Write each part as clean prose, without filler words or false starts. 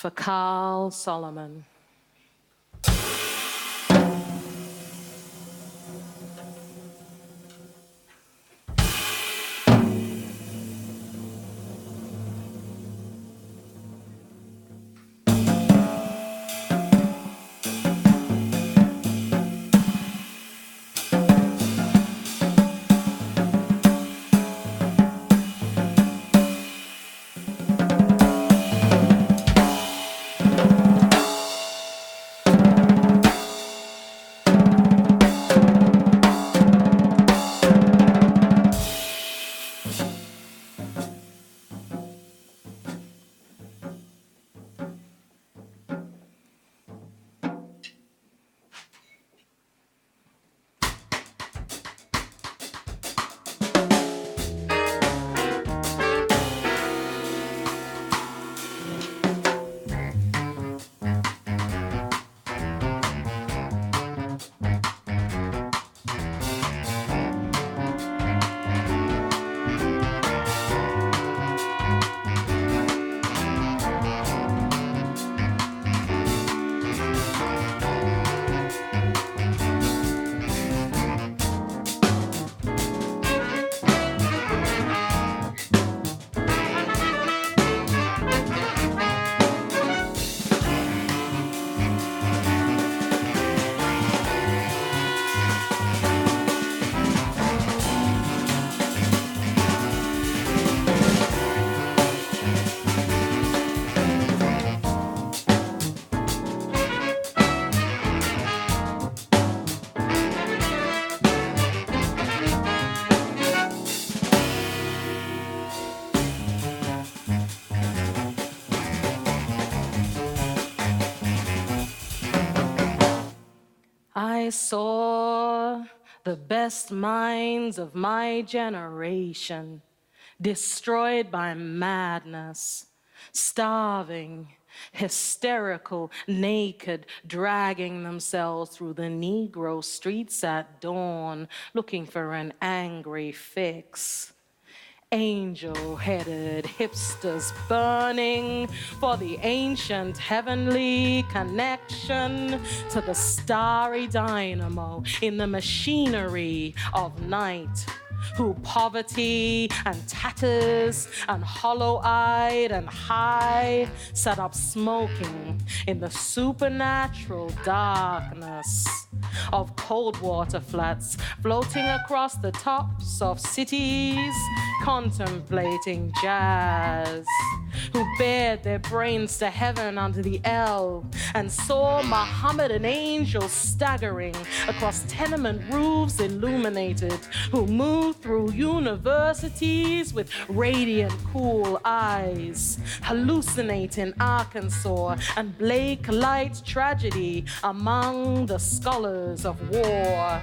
for Carl Solomon. I saw the best minds of my generation destroyed by madness, starving, hysterical, naked, dragging themselves through the Negro streets at dawn, looking for an angry fix. Angel-headed hipsters burning for the ancient heavenly connection to the starry dynamo in the machinery of night, who poverty and tatters and hollow-eyed and high sat up smoking in the supernatural darkness of cold water flats floating across the tops of cities, contemplating jazz, who bared their brains to heaven under the L and saw Mohammedan angels staggering across tenement roofs illuminated, who moved through universities with radiant, cool eyes, hallucinating Arkansas and Blake Light tragedy among the scholars of war,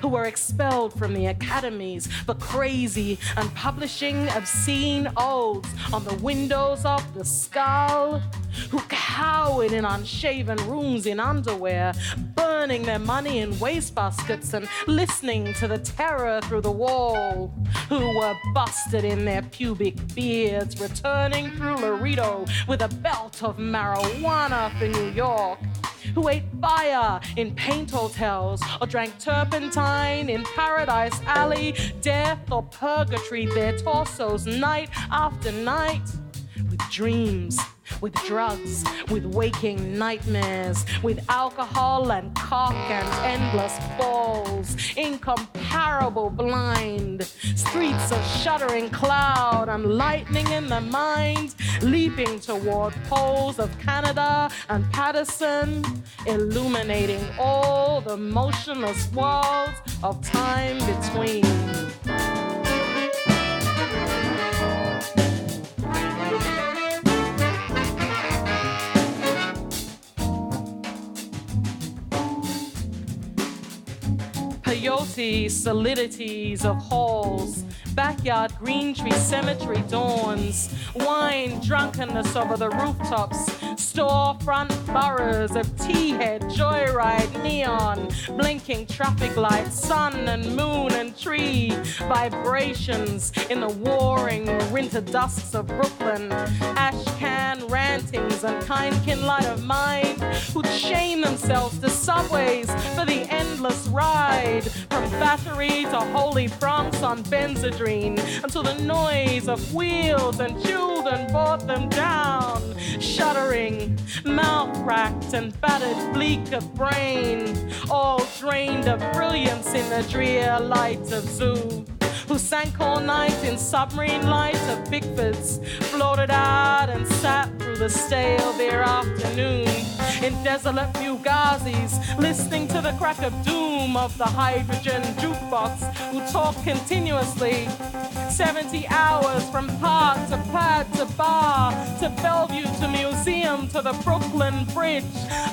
who were expelled from the academies for crazy and publishing obscene odes on the windows of the skull, who cowered in unshaven rooms in underwear, burning their money in wastebaskets and listening to the terror through the wall, who were busted in their pubic beards, returning through Laredo with a belt of marijuana for New York, who ate fire in paint hotels or drank turpentine in Paradise Alley, death or purgatory their torsos night after night with dreams, with drugs, with waking nightmares, with alcohol and cock and endless balls, incomparable blind, streets of shuddering cloud and lightning in the mind, leaping toward poles of Canada and Patterson, illuminating all the motionless worlds of time between. Peyote solidities of halls, backyard green tree cemetery dawns, wine drunkenness over the rooftops, storefront boroughs of T-head, joyride, neon, blinking traffic lights, sun and moon and tree, vibrations in the warring winter dusks of Brooklyn, ash can rantings and kind kin light of mind who'd chain themselves to subways for the endless ride from Battery to Holy Bronx on Benzedrine until the noise of wheels and children brought them down, shuddering, mouth racked and battered bleak of brain, all drained of brilliance in the drear light of zoo, who sank all night in submarine light of Bigfords, floated out and sat through the stale their afternoon in desolate fugazis, listening to the crack of doom of the hydrogen jukebox, who talk continuously 70 hours from park to pad to bar to Bellevue to museum to the Brooklyn Bridge,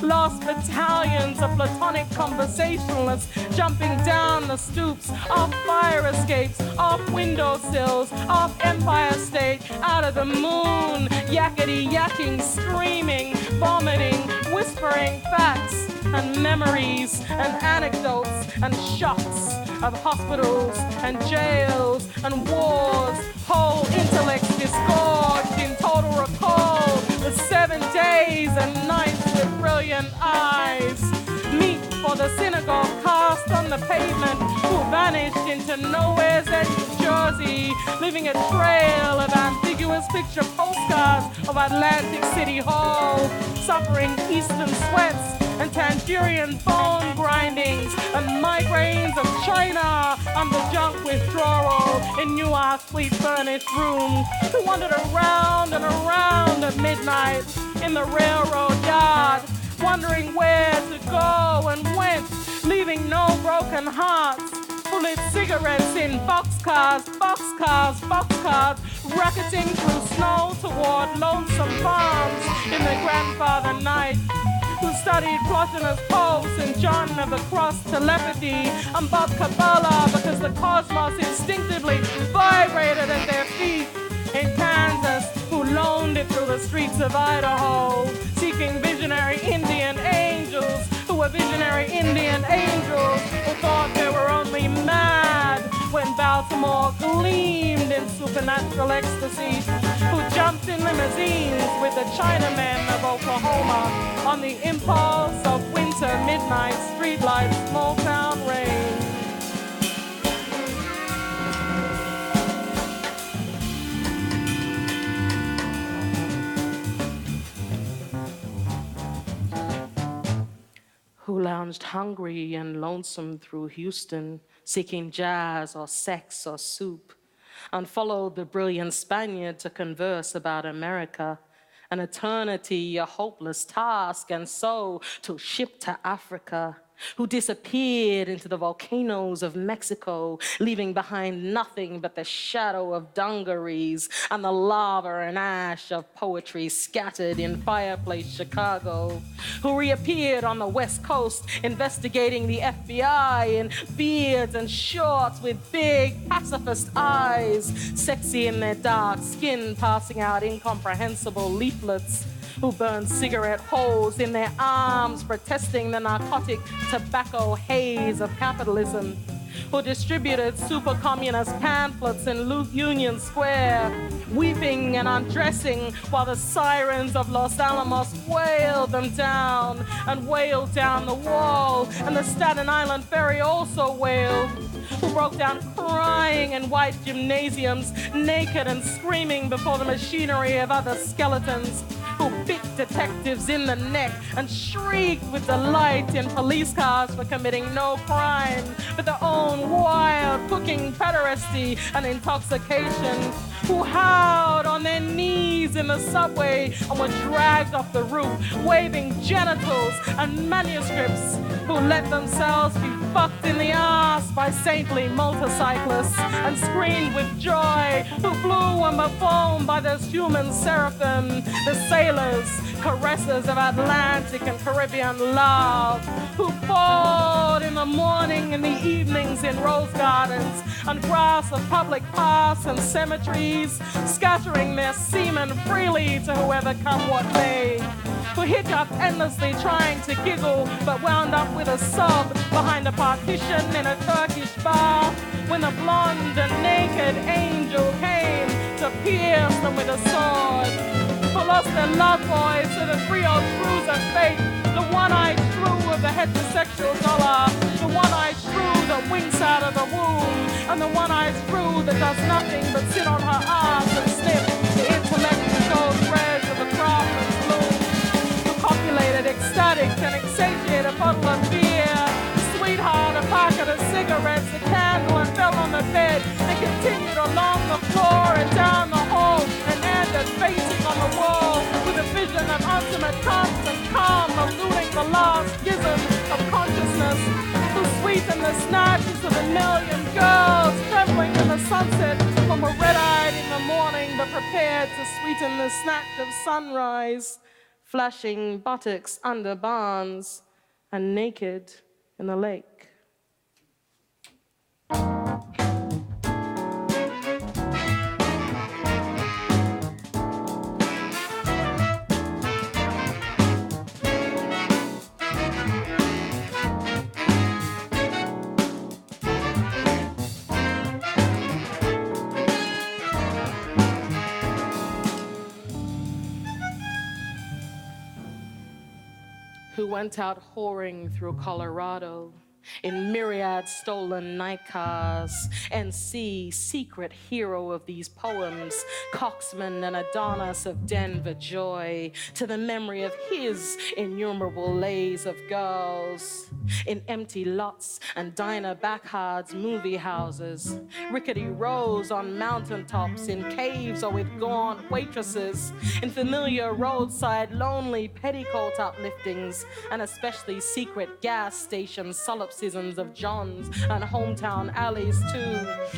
lost battalions of platonic conversationalists jumping down the stoops, off fire escapes, off windowsills, off Empire State, out of the moon, yakety yakking, screaming, vomiting, whispering facts and memories and anecdotes and shocks of hospitals and jails and wars, whole intellects disgorged in total recall, the 7 days and nights with brilliant eyes, meet for the synagogue cast on the pavement, who vanished into nowhere's edge of Jersey, leaving a trail of ambiguous picture postcards of Atlantic City Hall, suffering eastern sweats and Tangerian bone grindings and migraines of China under junk withdrawal in Newark fleet furnished room, who wandered around and around at midnight in the railroad yard, wondering where to go and went, leaving no broken hearts, who lit cigarettes in boxcars, boxcars, boxcars, racketing through snow toward lonesome farms in the grandfather night, who studied Plotinus Pulse and John of the Cross telepathy and Bob Kabbalah because the cosmos instinctively vibrated at their feet in Kansas, who loaned it through the streets of Idaho, seeking visionary Indian angels, who were visionary Indian angels, who thought they were only mad when Baltimore gleamed in supernatural ecstasy, who jumped in limousines with the Chinamen of Oklahoma on the impulse of winter midnight streetlights, small town rain. Who lounged hungry and lonesome through Houston, seeking jazz or sex or soup, and followed the brilliant Spaniard to converse about America, an eternity, a hopeless task, and so to ship to Africa, who disappeared into the volcanoes of Mexico, leaving behind nothing but the shadow of dungarees and the lava and ash of poetry scattered in fireplace Chicago, who reappeared on the West Coast investigating the FBI in beards and shorts with big pacifist eyes, sexy in their dark skin, passing out incomprehensible leaflets, who burned cigarette holes in their arms, protesting the narcotic tobacco haze of capitalism, who distributed super communist pamphlets in Union Square, weeping and undressing while the sirens of Los Alamos wailed them down and wailed down the wall, and the Staten Island ferry also wailed, who broke down crying in white gymnasiums, naked and screaming before the machinery of other skeletons, who bit detectives in the neck and shrieked with delight in police cars for committing no crime but their own wild cooking pederasty and intoxication, who howled on their knees in the subway and were dragged off the roof, waving genitals and manuscripts, who let themselves be fucked in the ass by saintly motorcyclists and screamed with joy, who blew and were foamed by those human seraphim, the sailors, caressers of Atlantic and Caribbean love, who fought in the morning and the evenings in rose gardens and grass of public paths and cemeteries, scattering their semen freely to whoever come what may, who hiccuped endlessly trying to giggle, but wound up with a sob behind a partition in a Turkish bar when the blonde and naked angel came to pierce them with a sword, who lost their love boys to the 3-old shrews of fate, the one-eyed shrew of the heterosexual dollar, the one-eyed shrew that winks out of the womb, and the one-eyed shrew that does nothing but sit on her ass and sniff the intellectual threads of the craftsman's loom, who copulated, ecstatic, and exsatiate a bottle of beer, sweetheart, a packet of cigarettes, a candle, and fell on the bed, and continued along the floor and down the hall, and ended facing on the wall with a vision of ultimate constant calm, eluding the last schism of consciousness, who sweetened the snatches of a million girls trembling in the sunset, who were red-eyed in the morning but prepared to sweeten the snatch of sunrise, flashing buttocks under barns and naked in the lake. Who went out whoring through Colorado in myriad stolen night cars, and see, secret hero of these poems, Coxman and Adonis of Denver joy, to the memory of his innumerable lays of girls, in empty lots and diner backhards, movie houses, rickety rows on mountaintops, in caves or with gaunt waitresses, in familiar roadside lonely petticoat upliftings, and especially secret gas station solipsisms of Johns and hometown alleys too,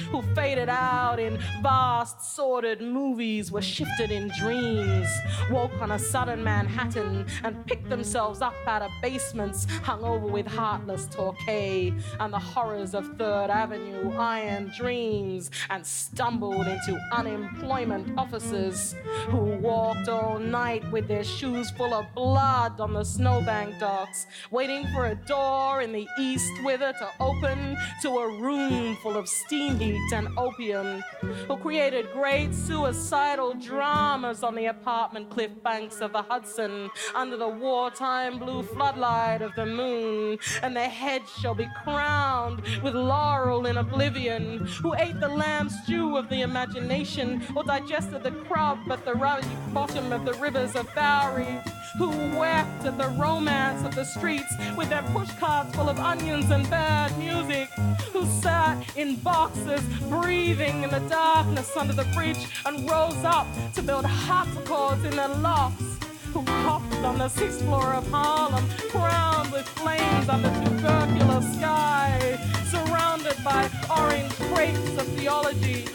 who faded out in vast sordid movies, were shifted in dreams, woke on a sudden Manhattan and picked themselves up out of basements hung over with heartless Torquay and the horrors of Third Avenue iron dreams, and stumbled into unemployment offices, who walked all night with their shoes full of blood on the snowbank docks, waiting for a door in the east wither to open to a room full of steam heat and opium, who created great suicidal dramas on the apartment cliff banks of the Hudson under the wartime blue floodlight of the moon, and their heads shall be crowned with laurel in oblivion, who ate the lamb stew of the imagination or digested the crab at the ruddy bottom of the rivers of Bowery, who wept at the romance of the streets with their pushcarts full of onions and bad music, who sat in boxes breathing in the darkness under the bridge and rose up to build harpsichords in their lofts, who coughed on the 6th floor of Harlem, crowned with flames under tubercular sky, surrounded by orange crepes of theology,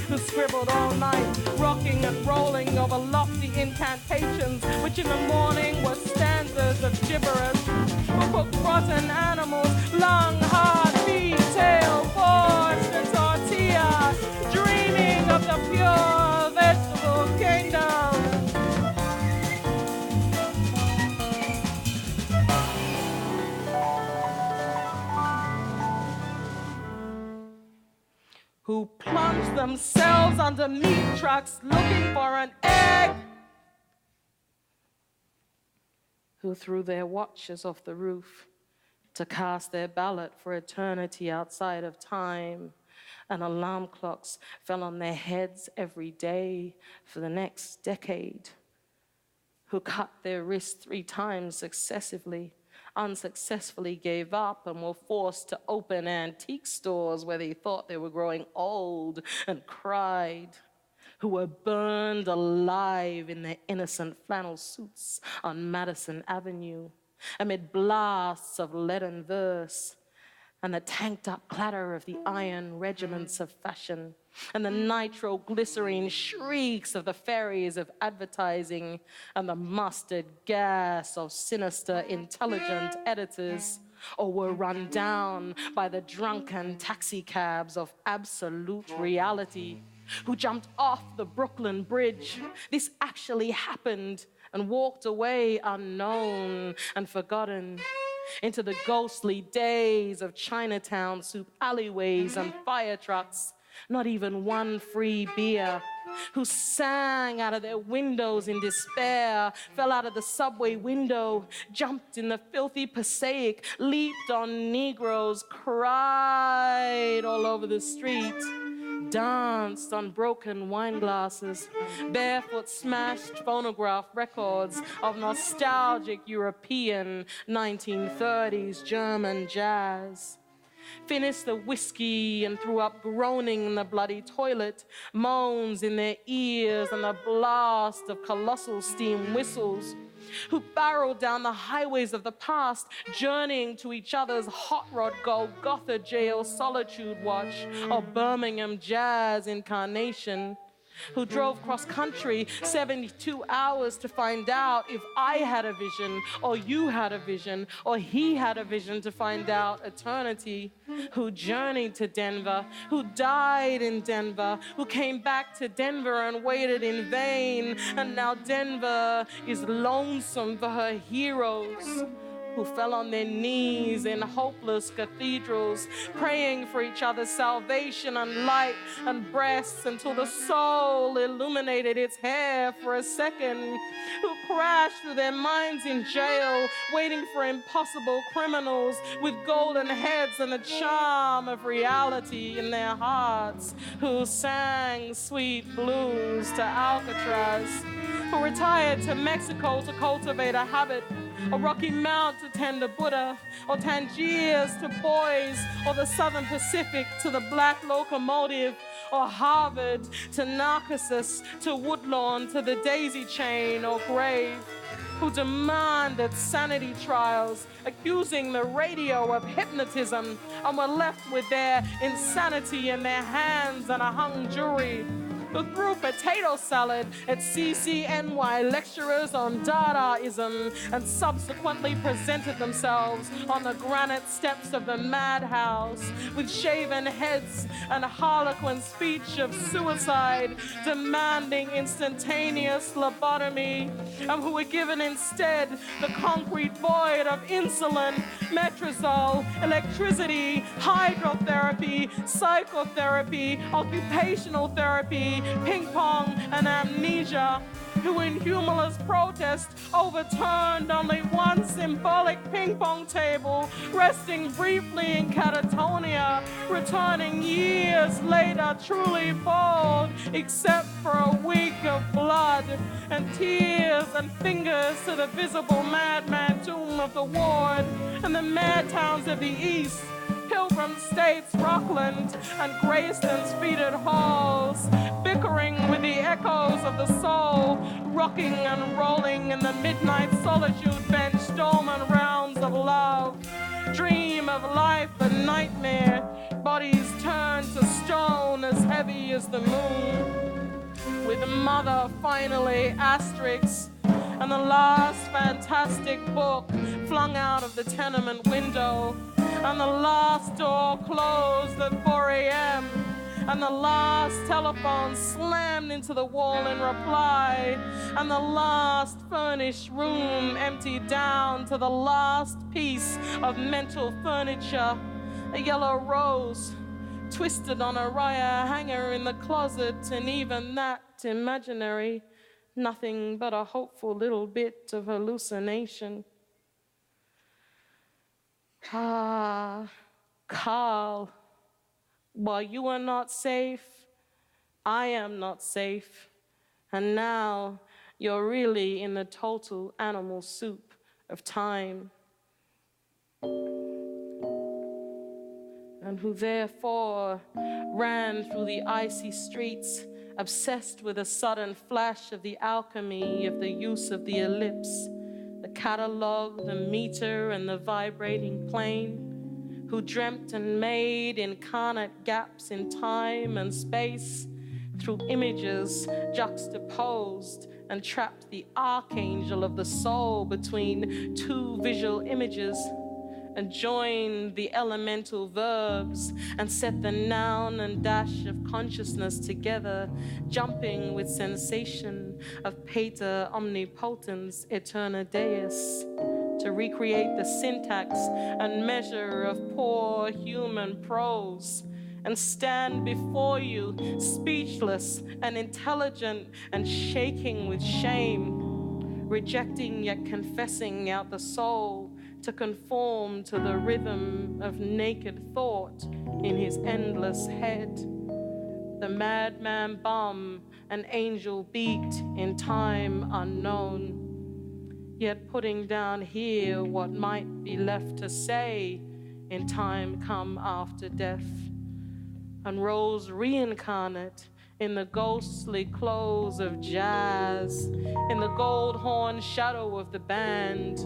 who scribbled all night, rocking and rolling over lofty incantations, which in the morning were stanzas of gibberish, who cooked rotten animals, lung, heart, feet, tail, borscht, and tortilla, dreaming of the pure vegetable kingdom. Who plunged themselves under meat trucks looking for an egg, who threw their watches off the roof to cast their ballot for eternity outside of time, and alarm clocks fell on their heads every day for the next decade, who cut their wrists 3 times successively, unsuccessfully gave up, and were forced to open antique stores where they thought they were growing old, and cried, who were burned alive in their innocent flannel suits on Madison Avenue, amid blasts of leaden verse, and the tanked-up clatter of the iron regiments of fashion, and the nitroglycerine shrieks of the ferries of advertising, and the mustard gas of sinister, intelligent editors, or were run down by the drunken taxicabs of absolute reality, who jumped off the Brooklyn Bridge. This actually happened and walked away unknown and forgotten into the ghostly days of Chinatown soup alleyways and fire trucks. Not even one free beer, who sang out of their windows in despair, fell out of the subway window, jumped in the filthy Passaic, leaped on Negroes, cried all over the street, danced on broken wine glasses, barefoot smashed phonograph records of nostalgic European 1930s German jazz. Finished the whiskey and threw up groaning in the bloody toilet, moans in their ears and the blast of colossal steam whistles, who barreled down the highways of the past, journeying to each other's hot rod Golgotha jail solitude watch or Birmingham jazz incarnation, who drove cross country 72 hours to find out if I had a vision or you had a vision or he had a vision to find out eternity, who journeyed to Denver, who died in Denver, who came back to Denver and waited in vain, and now Denver is lonesome for her heroes, who fell on their knees in hopeless cathedrals, praying for each other's salvation and light and breasts until the soul illuminated its hair for a second, who crashed through their minds in jail, waiting for impossible criminals with golden heads and the charm of reality in their hearts, who sang sweet blues to Alcatraz, who retired to Mexico to cultivate a habit, or Rocky Mount to tend a Buddha, or Tangiers to boys, or the Southern Pacific to the black locomotive, or Harvard to Narcissus, to Woodlawn to the daisy chain or grave, who demanded sanity trials, accusing the radio of hypnotism, and were left with their insanity in their hands and a hung jury, who threw potato salad at CCNY lecturers on Dadaism and subsequently presented themselves on the granite steps of the madhouse with shaven heads and a harlequin speech of suicide, demanding instantaneous lobotomy, and who were given instead the concrete void of insulin, metrazole, electricity, hydrotherapy, psychotherapy, occupational therapy, ping pong, and amnesia, who in humorless protest overturned only one symbolic ping pong table, resting briefly in catatonia, returning years later truly bald, except for a week of blood and tears and fingers to the visible madman tomb of the ward and the mad towns of the east, Pilgrim States, Rockland, and Grayston's fetid halls, bickering with the echoes of the soul, rocking and rolling in the midnight solitude bench, dolman rounds of love, dream of life and nightmare, bodies turned to stone as heavy as the moon, with mother finally asterisks, and the last fantastic book flung out of the tenement window, and the last door closed at 4 a.m., and the last telephone slammed into the wall in reply, and the last furnished room emptied down to the last piece of mental furniture, a yellow rose twisted on a raya hanger in the closet, and even that imaginary, nothing but a hopeful little bit of hallucination. Ah, Carl, while you are not safe, I am not safe. And now you're really in the total animal soup of time. And who therefore ran through the icy streets, obsessed with a sudden flash of the alchemy of the use of the ellipse, the catalog, the meter, and the vibrating plane, who dreamt and made incarnate gaps in time and space through images juxtaposed, and trapped the archangel of the soul between two visual images, and join the elemental verbs and set the noun and dash of consciousness together, jumping with sensation of pater omnipotens aeterna deus, to recreate the syntax and measure of poor human prose, and stand before you speechless and intelligent and shaking with shame, rejecting yet confessing out the soul to conform to the rhythm of naked thought in his endless head. The madman bum, an angel beat in time unknown, yet putting down here what might be left to say in time come after death, and rose reincarnate in the ghostly clothes of jazz, in the gold horn shadow of the band,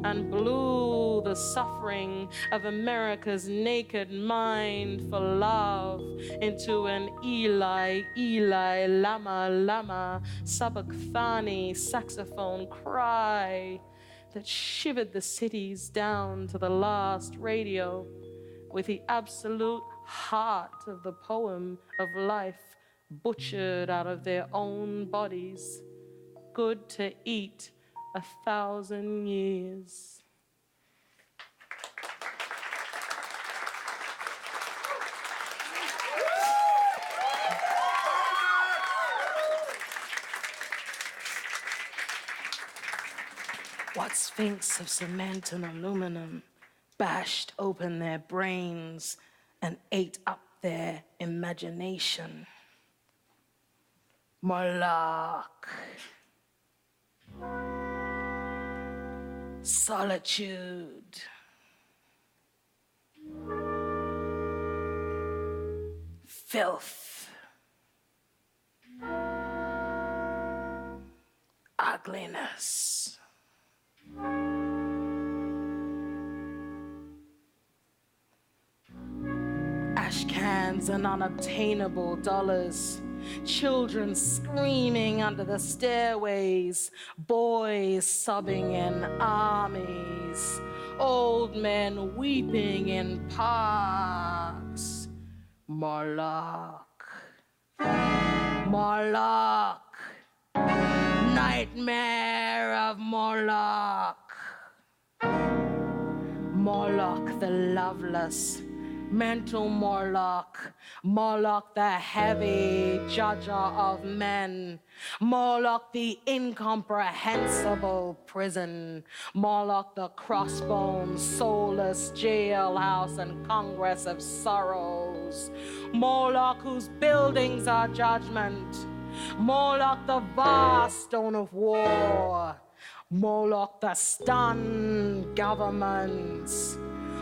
and blew the suffering of America's naked mind for love into an Eli, Eli, Lama, Lama, Sabachthani saxophone cry that shivered the cities down to the last radio with the absolute heart of the poem of life butchered out of their own bodies, good to eat 1,000 years. What sphinx of cement and aluminum bashed open their brains and ate up their imagination? Moloch. Solitude. Filth. Ugliness. Ash cans and unobtainable dollars. Children screaming under the stairways, boys sobbing in armies, old men weeping in parks. Moloch, Moloch, nightmare of Moloch. Moloch the loveless, mental Moloch, Moloch the heavy judger of men, Moloch the incomprehensible prison, Moloch the crossbones, soulless jailhouse and congress of sorrows, Moloch whose buildings are judgment, Moloch the vast stone of war, Moloch the stunned governments,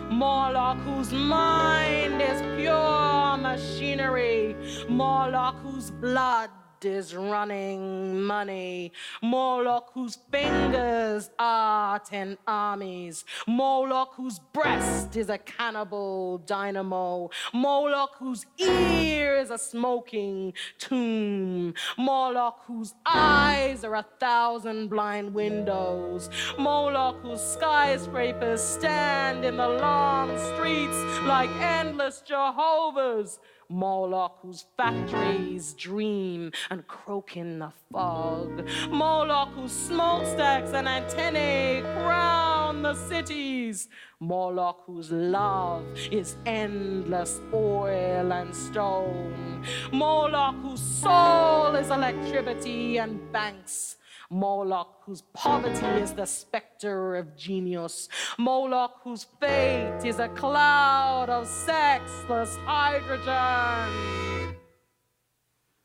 Moloch whose mind is pure machinery, Moloch whose blood is running money, Moloch whose fingers art in armies, Moloch whose breast is a cannibal dynamo, Moloch whose ear is a smoking tomb, Moloch whose eyes are 1,000 blind windows, Moloch whose skyscrapers stand in the long streets like endless Jehovah's, Moloch whose factories dream and croak in the fog, Moloch whose smokestacks and antennae crown the cities, Moloch whose love is endless oil and stone, Moloch whose soul is electricity and banks, Moloch whose poverty is the specter of genius, Moloch whose fate is a cloud of sexless hydrogen,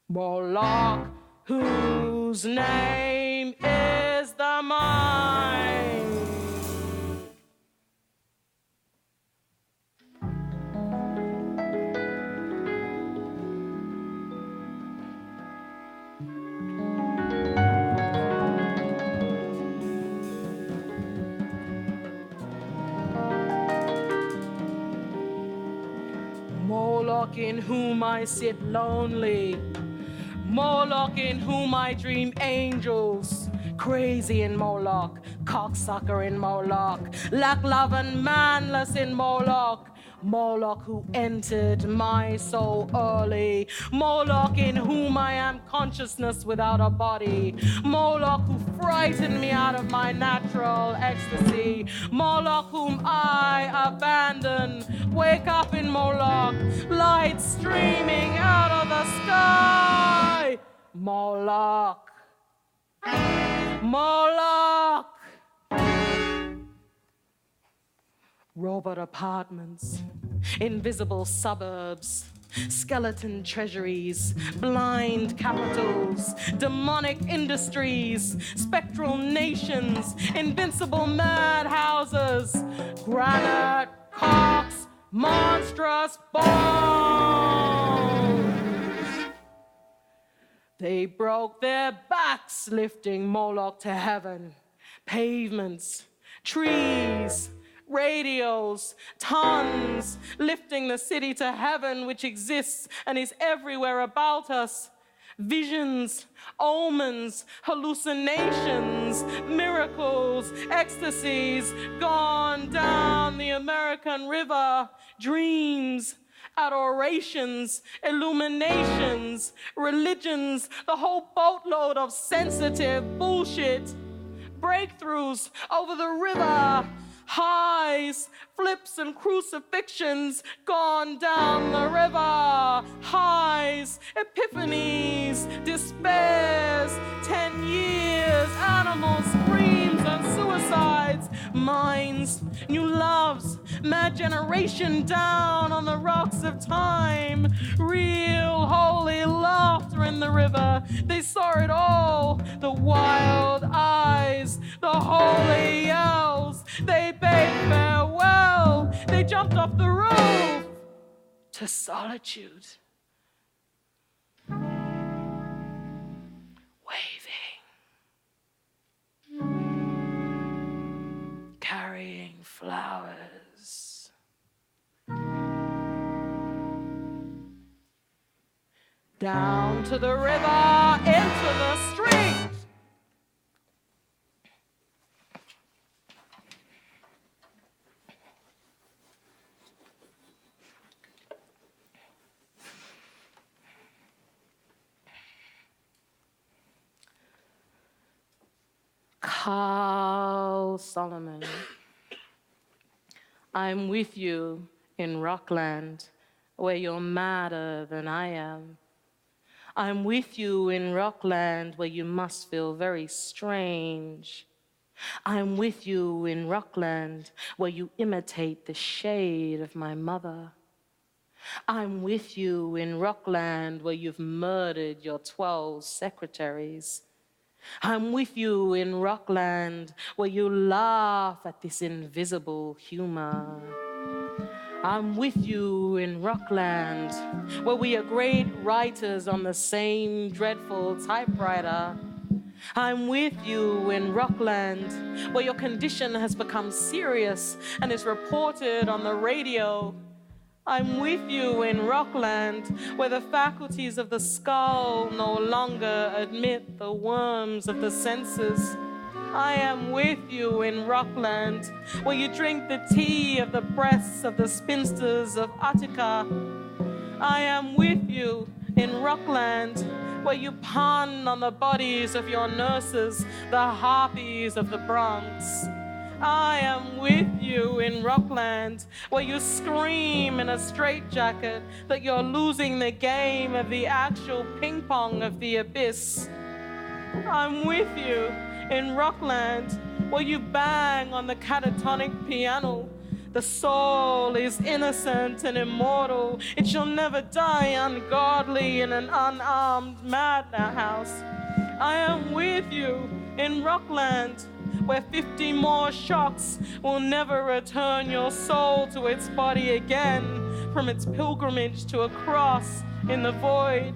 Moloch whose name is the mind. Moloch in whom I sit lonely, Moloch in whom I dream angels, crazy in Moloch, cocksucker in Moloch, lack love and manless in Moloch. Moloch who entered my soul early, Moloch in whom I am consciousness without a body, Moloch who frightened me out of my natural ecstasy, Moloch whom I abandon. Wake up in Moloch, light streaming out of the sky. Moloch, Moloch. Robot apartments, invisible suburbs, skeleton treasuries, blind capitals, demonic industries, spectral nations, invincible madhouses, granite cocks, monstrous bones. They broke their backs lifting Moloch to heaven. Pavements, trees, radios, tons, lifting the city to heaven which exists and is everywhere about us. Visions, omens, hallucinations, miracles, ecstasies, gone down the American river, dreams, adorations, illuminations, religions, the whole boatload of sensitive bullshit, breakthroughs over the river, highs, flips and crucifixions gone down the river, highs, epiphanies, despairs, 10 years, animal screams and suicides, minds, new loves, mad generation down on the rocks of time, real holy laughter in the river. They saw it all, the wild eyes, the holy yells. They bade farewell. They jumped off the roof to solitude, waving, carrying flowers. Down to the river, into the street. Carl Solomon, I'm with you in Rockland, where you're madder than I am. I'm with you in Rockland, where you must feel very strange. I'm with you in Rockland, where you imitate the shade of my mother. I'm with you in Rockland, where you've murdered your 12 secretaries. I'm with you in Rockland, where you laugh at this invisible humor. I'm with you in Rockland, where we are great writers on the same dreadful typewriter. I'm with you in Rockland, where your condition has become serious and is reported on the radio. I'm with you in Rockland, where the faculties of the skull no longer admit the worms of the senses. I am with you in Rockland, where you drink the tea of the breasts of the spinsters of Attica. I am with you in Rockland, where you pun on the bodies of your nurses, the harpies of the Bronx. I am with you in Rockland, where you scream in a straitjacket that you're losing the game of the actual ping pong of the abyss. I'm with you in Rockland, where you bang on the catatonic piano. The soul is innocent and immortal. It shall never die ungodly in an unarmed madhouse. I am with you in Rockland, where 50 more shocks will never return your soul to its body again from its pilgrimage to a cross in the void.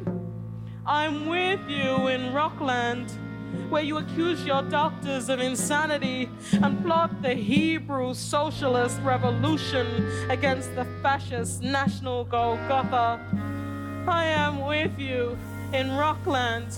I'm with you in Rockland, where you accuse your doctors of insanity and plot the Hebrew socialist revolution against the fascist national Golgotha. I am with you in Rockland,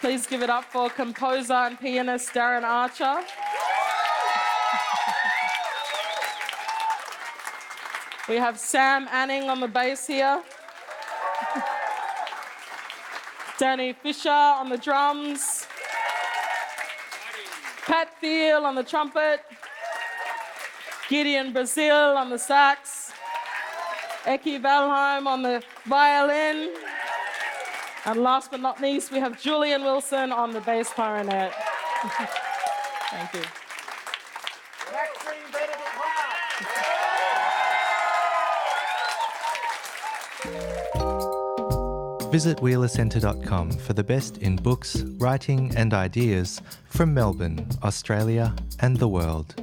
Please give it up for composer and pianist Darren Archer. We have Sam Anning on the bass here. Danny Fisher on the drums. Pat Thiel on the trumpet. Gideon Brazil on the sax. Eki Valheim on the violin. And last but not least, we have Julian Wilson on the bass clarinet. Thank you. Visit wheelercentre.com for the best in books, writing and ideas from Melbourne, Australia and the world.